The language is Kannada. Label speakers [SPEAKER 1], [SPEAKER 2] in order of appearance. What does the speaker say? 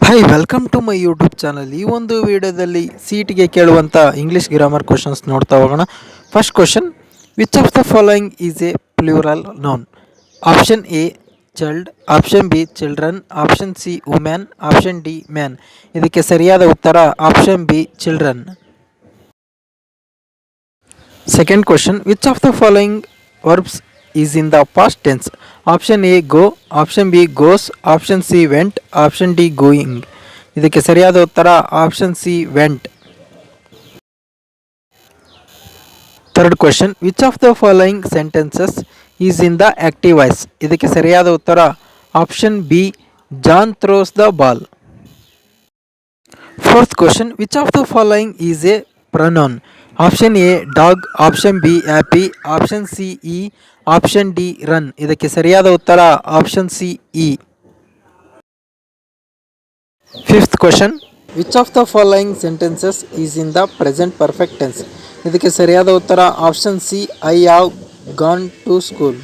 [SPEAKER 1] Hi welcome to my YouTube channel. ಈ ಒಂದು ವಿಡಿಯೋದಲ್ಲಿ ಸೀಟಿಗೆ ಕೇಳುವಂಥ ಇಂಗ್ಲೀಷ್ ಗ್ರಾಮರ್ ಕ್ವಶನ್ಸ್ ನೋಡ್ತಾ ಹೋಗೋಣ. First question, which of the following is A plural noun? Option A child, option B children, option C women, option D man. ಇದಕ್ಕೆ ಸರಿಯಾದ ಉತ್ತರ option B children. Second question, which of the following verbs is in the past tense? Option A go, option B goes, option C vent, option D going. ಇದಕ್ಕೆ ಸರಿಯಾದ ಉತ್ತರ option C vent. Third question, which of the following sentences is in the active voice? ಇದಕ್ಕೆ ಸರಿಯಾದ ಉತ್ತರ option B John throws the ball. Fourth question, which of the following is a pronoun? Option A dog, option B happy, option C he, option D run. ಇದಕ್ಕೆ ಸರಿಯಾದ ಉತ್ತರ option C he. Fifth question, which of the following sentences is in the present perfect tense? ಇದಕ್ಕೆ ಸರಿಯಾದ ಉತ್ತರ option C I have gone to school.